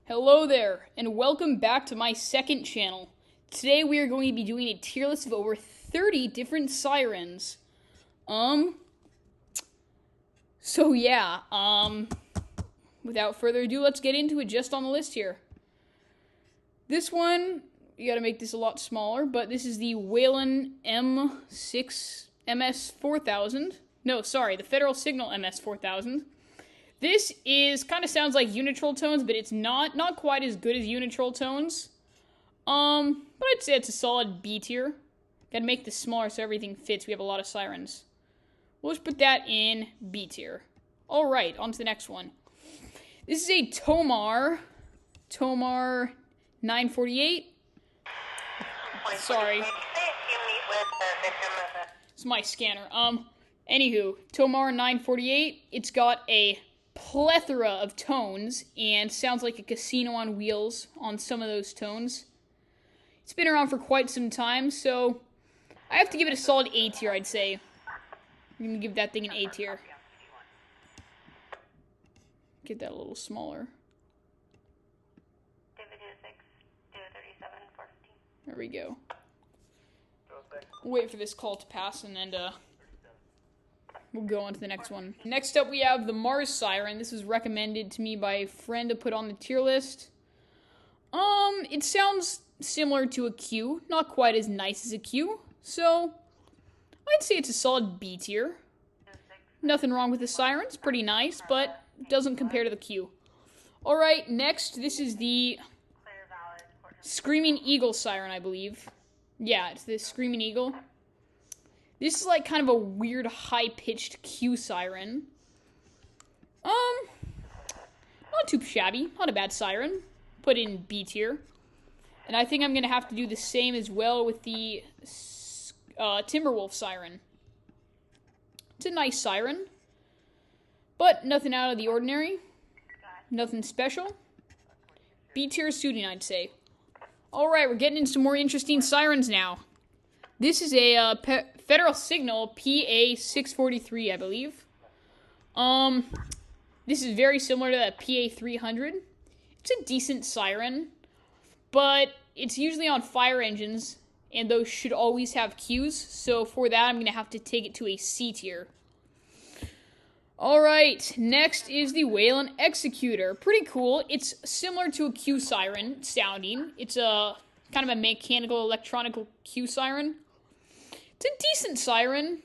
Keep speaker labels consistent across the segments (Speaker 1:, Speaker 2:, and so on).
Speaker 1: Hello there, and welcome back to my second channel. Today we are going to be doing a tier list of over 30 different sirens. Without further ado, let's get into it just on the list here. This one, you gotta make this a lot smaller, but this is the Whelen M6 MS4000. No, sorry, the Federal Signal MS4000. This kind of sounds like unitrol tones, but it's not quite as good as unitrol tones. But I'd say it's a solid B tier. Gotta make this smaller so everything fits. We have a lot of sirens. We'll just put that in B tier. Alright, on to the next one. This is a Tomar 948. Sorry. It's my scanner. Anywho, Tomar 948. It's got a plethora of tones and sounds like a casino on wheels on some of those tones. It's been around for quite some time, so I have to give it a solid A tier, I'd say. I'm gonna give that thing an A tier. Get that a little smaller. There we go. We'll wait for this call to pass and then we'll go on to the next one. Next up, we have the Mars Siren. This was recommended to me by a friend to put on the tier list. It sounds similar to a Q. Not quite as nice as a Q. So, I'd say it's a solid B tier. Nothing wrong with the Sirens. Pretty nice, but doesn't compare to the Q. Alright, next, this is the Screaming Eagle Siren, I believe. Yeah, it's the Screaming Eagle. This is like kind of a weird high-pitched Q siren. Not too shabby. Not a bad siren. Put in B tier. And I think I'm going to have to do the same as well with the Timberwolf siren. It's a nice siren. But nothing out of the ordinary. Nothing special. B tier suiting, I'd say. Alright, we're getting into some more interesting sirens now. This is a Federal Signal PA643, I believe. This is very similar to that PA300. It's a decent siren, but it's usually on fire engines, and those should always have Qs, so for that I'm going to have to take it to a C tier. Alright, next is the Whelen Executor. Pretty cool. It's similar to a Q siren sounding. It's a kind of a mechanical, electronical Q siren. It's a decent siren.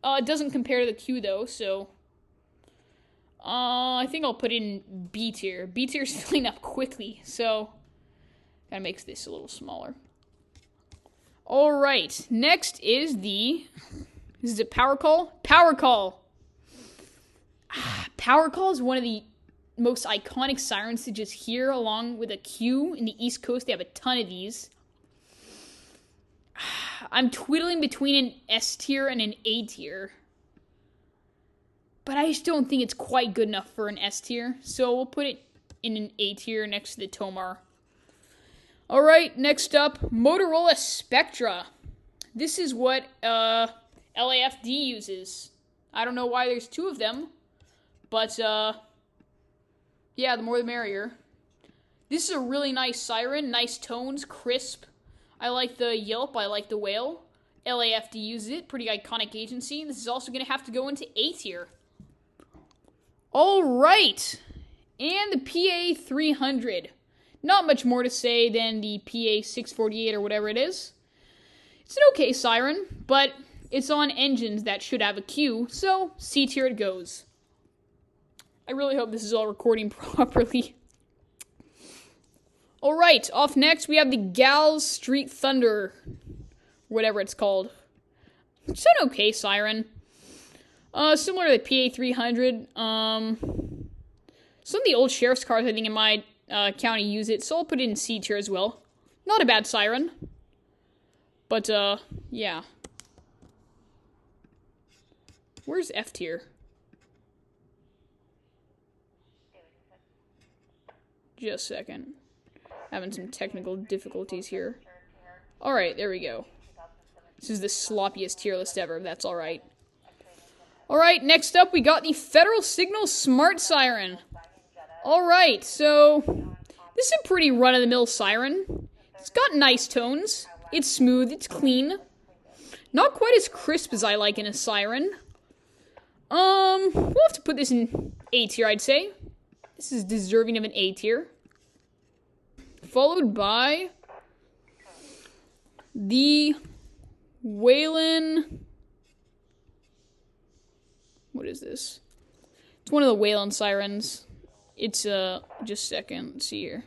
Speaker 1: It doesn't compare to the Q though, so I think I'll put it in B tier. B tier is filling up quickly, so that makes this a little smaller. Alright, next is this is a Power Call? Power Call! Power Call is one of the most iconic sirens to just hear, along with a Q. In the East Coast, they have a ton of these. I'm twiddling between an S tier and an A tier. But I just don't think it's quite good enough for an S tier. So we'll put it in an A tier next to the Tomar. Alright, next up, Motorola Spectra. This is what LAFD uses. I don't know why there's two of them. But, yeah, the more the merrier. This is a really nice siren. Nice tones, crisp. I like the yelp. I like the wail. LAFD uses it. Pretty iconic agency. This is also going to have to go into A tier. Alright. And the PA300. Not much more to say than the PA648 or whatever it is. It's an okay siren, but it's on engines that should have a Q, so C tier it goes. I really hope this is all recording properly. Alright, off next we have the Gals Street Thunder. Whatever it's called. It's an okay siren. Similar to the PA300. Some of the old sheriff's cars I think in my county use it, so I'll put it in C tier as well. Not a bad siren. But, yeah. Where's F tier? Just a second. Having some technical difficulties here. Alright, there we go. This is the sloppiest tier list ever, if that's alright. Alright, next up we got the Federal Signal Smart Siren. Alright, so this is a pretty run-of-the-mill siren. It's got nice tones. It's smooth, it's clean. Not quite as crisp as I like in a siren. We'll have to put this in A tier, I'd say. This is deserving of an A tier. Followed by the whelen. What is this? It's one of the whelen sirens. It's, just a second. Let's see here.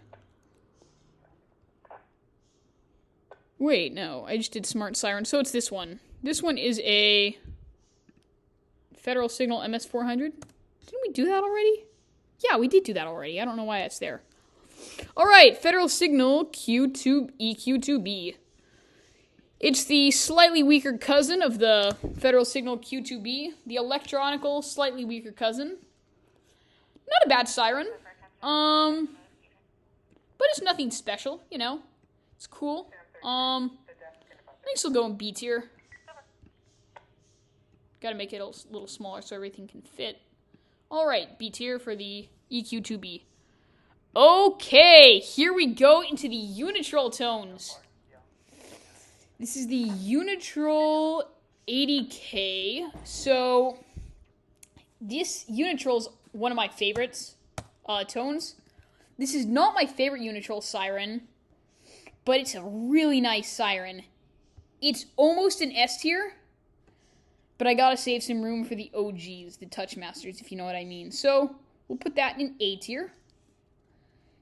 Speaker 1: Wait, no. I just did smart siren. So it's this one. This one is a Federal Signal MS400. Didn't we do that already? Yeah, we did do that already. I don't know why that's there. Alright, Federal Signal EQ2B. It's the slightly weaker cousin of the Federal Signal Q2B. The electronical, slightly weaker cousin. Not a bad siren. But it's nothing special, you know. It's cool. I think this will go in B tier. Gotta make it a little smaller so everything can fit. Alright, B tier for the EQ2B. Okay, here we go into the unitrol tones. This is the unitrol 80K. So, this unitrol is one of my favorites tones. This is not my favorite unitrol siren, but it's a really nice siren. It's almost an S tier, but I gotta save some room for the OGs, the Touchmasters, if you know what I mean. So, we'll put that in A tier.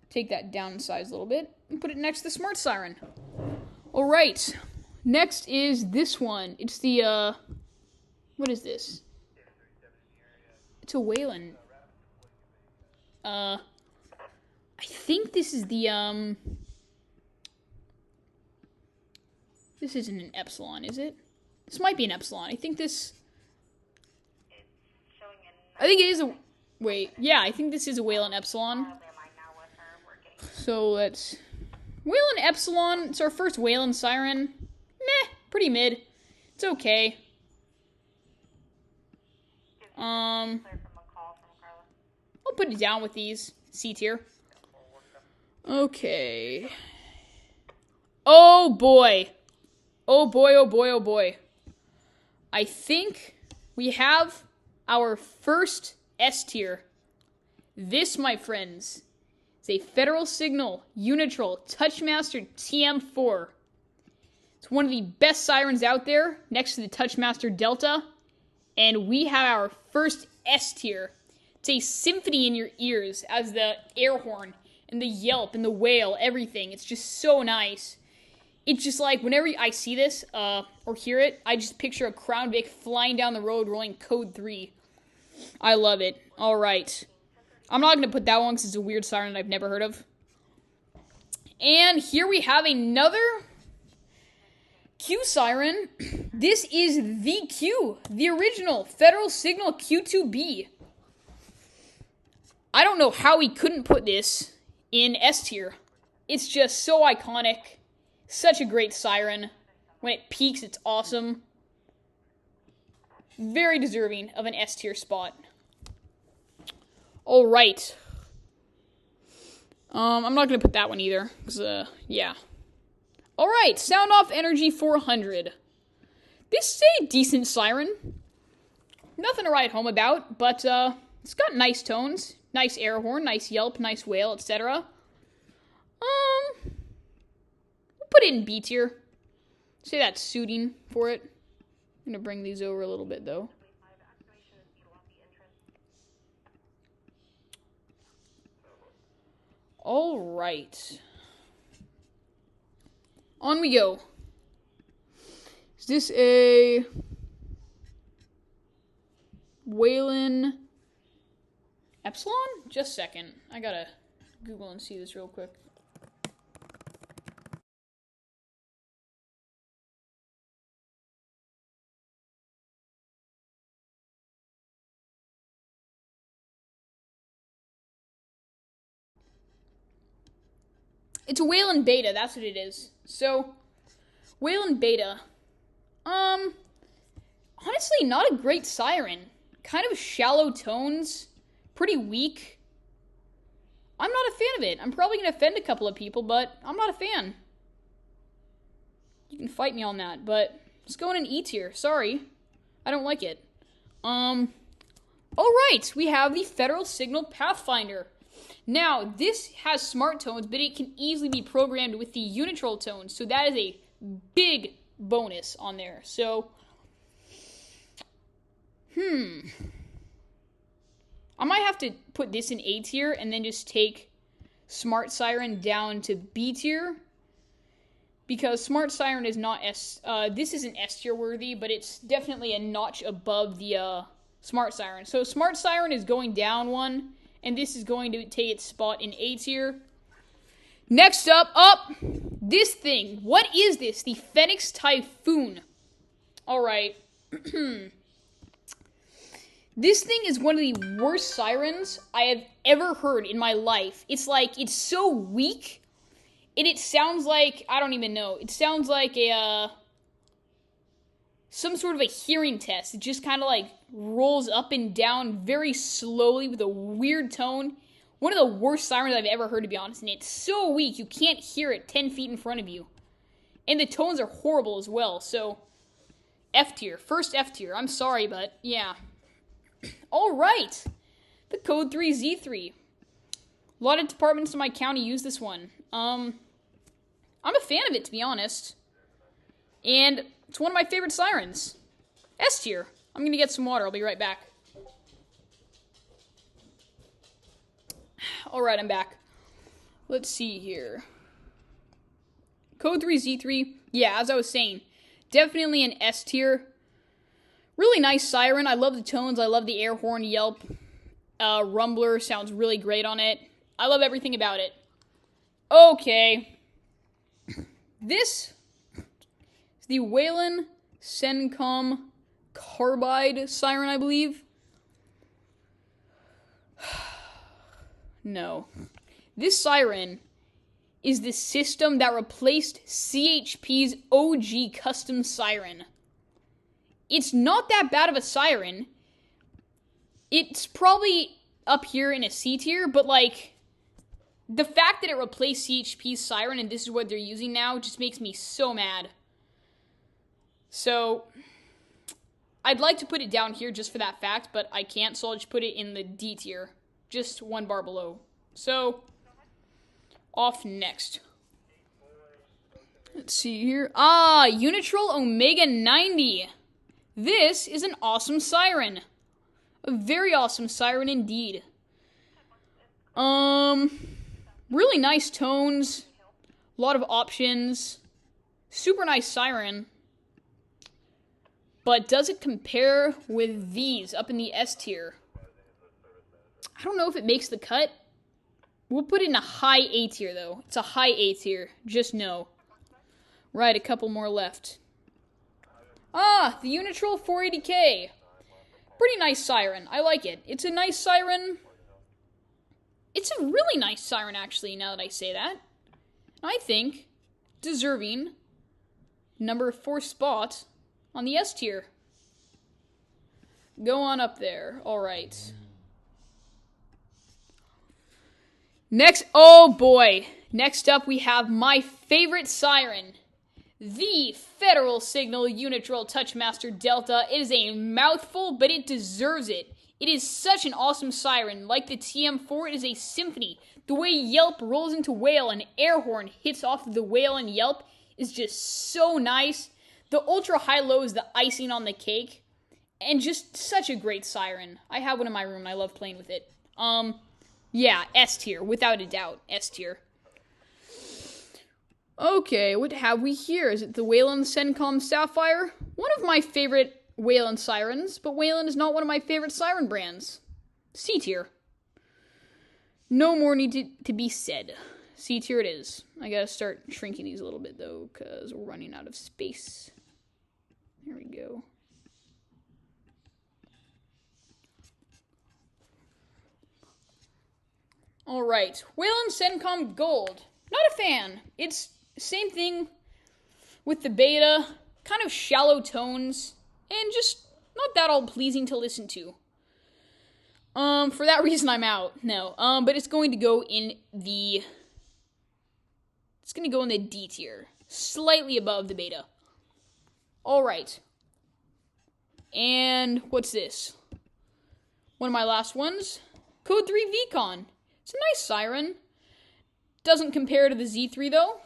Speaker 1: Take that down in size a little bit, and put it next to the Smart Siren. Alright, next is this one. It's the, what is this? It's a whelen. I think this is the, this isn't an epsilon, is it? This might be an epsilon. I think it is a, wait, yeah, I think this is a whelen epsilon. So let's, whelen epsilon, it's our first whelen siren. Meh, pretty mid. It's okay. I'll put it down with these, C tier. Okay. Oh boy. Oh boy, oh boy, oh boy. I think we have our first S tier. This, my friends, is a Federal Signal Unitrol Touchmaster TM4. It's one of the best sirens out there, next to the Touchmaster Delta. And we have our first S tier. It's a symphony in your ears as the air horn and the yelp and the wail, everything. It's just so nice. It's just like, whenever I see this, or hear it, I just picture a Crown Vic flying down the road rolling Code 3. I love it. Alright. I'm not going to put that one because it's a weird siren I've never heard of. And here we have another Q siren. This is the Q, the original Federal Signal Q2B. I don't know how we couldn't put this in S tier. It's just so iconic. Such a great siren. When it peaks, it's awesome. Very deserving of an S tier spot. Alright. I'm not going to put that one either. Because, yeah. Alright, Sound Off Energy 400. This is a decent siren. Nothing to write home about, but, it's got nice tones. Nice air horn, nice yelp, nice wail, etc. We'll put it in B tier. Say that's suiting for it. I'm going to bring these over a little bit, though. Alright. On we go. Is this a whelen epsilon? Just a second. I gotta Google and see this real quick. It's a whelen beta, that's what it is. So, whelen beta. Honestly, not a great siren. Kind of shallow tones. Pretty weak. I'm not a fan of it. I'm probably going to offend a couple of people, but I'm not a fan. You can fight me on that, but let's go in an E tier. Sorry. I don't like it. Alright, we have the Federal Signal Pathfinder. Now, this has smart tones, but it can easily be programmed with the unitrol tones, so that is a big bonus on there. So, I might have to put this in A tier and then just take Smart Siren down to B tier. Because Smart Siren is not this isn't S tier worthy, but it's definitely a notch above the Smart Siren. So Smart Siren is going down one, and this is going to take its spot in A tier. Next up, this thing. What is this? The Phoenix Typhoon. Alright. This thing is one of the worst sirens I have ever heard in my life. It's like, it's so weak. And it sounds like, I don't even know. It sounds like some sort of a hearing test. It just kind of like rolls up and down very slowly with a weird tone. One of the worst sirens I've ever heard, to be honest. And it's so weak, you can't hear it 10 feet in front of you. And the tones are horrible as well. So, F tier. First F tier. I'm sorry, but yeah. Alright. The Code 3 Z3. A lot of departments in my county use this one. I'm a fan of it, to be honest. And it's one of my favorite sirens. S tier. I'm gonna get some water. I'll be right back. Alright, I'm back. Let's see here. Code 3 Z3. Yeah, as I was saying, definitely an S tier. Really nice siren. I love the tones. I love the air horn yelp. Rumbler sounds really great on it. I love everything about it. Okay. This is the Whelen Sencom Carbide siren, I believe. No. This siren is the system that replaced CHP's OG custom siren. It's not that bad of a siren. It's probably up here in a C tier, but like, the fact that it replaced CHP's siren and this is what they're using now just makes me so mad. So, I'd like to put it down here just for that fact, but I can't, so I'll just put it in the D tier. Just one bar below. So, off next. Let's see here. Unitrol Omega 90. This is an awesome siren. A very awesome siren indeed. Really nice tones. A lot of options. Super nice siren. But does it compare with these up in the S tier? I don't know if it makes the cut. We'll put it in a high A tier though. It's a high A tier. Just know. Right, a couple more left. The Unitrol 480K. Pretty nice siren. I like it. It's a nice siren. It's a really nice siren, actually, now that I say that. I think deserving number 4 spot on the S tier. Go on up there. Alright. Next, oh boy. Next up we have my favorite siren. The Federal Signal Unitrol Touchmaster Delta. It is a mouthful, but it deserves it. It is such an awesome siren. Like the TM4, it is a symphony. The way yelp rolls into wail and air horn hits off of the wail and yelp is just so nice. The ultra high-low is the icing on the cake. And just such a great siren. I have one in my room and I love playing with it. Yeah, S tier, without a doubt. S tier. Okay, what have we here? Is it the Whelen Sencom Sapphire? One of my favorite Whelen sirens, but Whelen is not one of my favorite siren brands. C tier. No more need to be said. C tier it is. I gotta start shrinking these a little bit though, because we're running out of space. There we go. Alright, Whelen Sencom Gold. Not a fan. It's same thing with the beta. Kind of shallow tones. And just not that all pleasing to listen to. For that reason, I'm out. No. But it's going to go in the... It's going to go in the D tier. Slightly above the beta. Alright. And what's this? One of my last ones. Code 3 VCon. It's a nice siren. Doesn't compare to the Z3 though.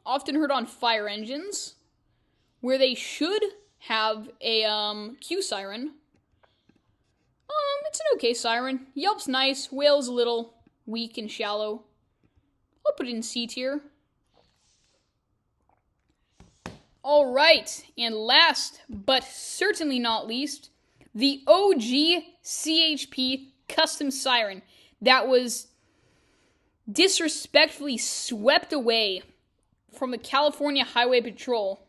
Speaker 1: Often heard on fire engines, where they should have a Q siren. It's an okay siren. Yelp's nice. Wail's a little weak and shallow. I'll put it in C tier. Alright, and last, but certainly not least, the OG CHP custom siren that was disrespectfully swept away from the California Highway Patrol.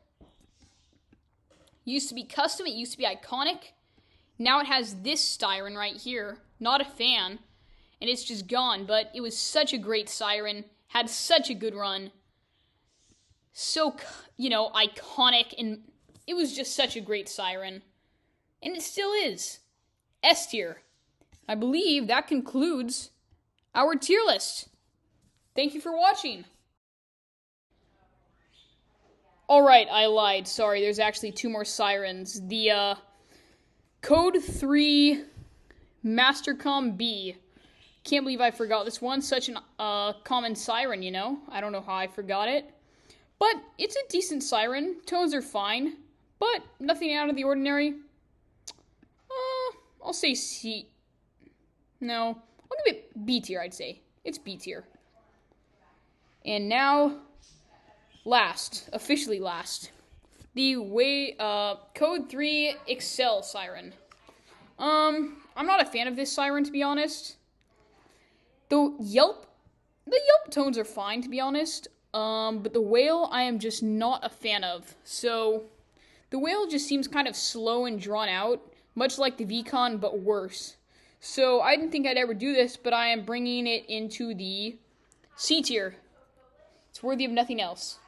Speaker 1: Used to be custom, it used to be iconic. Now it has this siren right here. Not a fan, and it's just gone, but it was such a great siren, had such a good run. So, iconic, and it was just such a great siren. And it still is. S tier. I believe that concludes our tier list. Thank you for watching. Alright, I lied. Sorry, there's actually 2 more sirens. The, Code 3 Mastercom B. Can't believe I forgot this one. Such an, common siren, you know? I don't know how I forgot it. But it's a decent siren. Tones are fine. But nothing out of the ordinary. I'll say C. No. I'll give it B tier, I'd say. It's B tier. And now, officially last, the Code 3 Excel siren. I'm not a fan of this siren, to be honest. The Yelp tones are fine, to be honest. But the wail, I am just not a fan of. So, the wail just seems kind of slow and drawn out, much like the VCon, but worse. So, I didn't think I'd ever do this, but I am bringing it into the C tier. It's worthy of nothing else.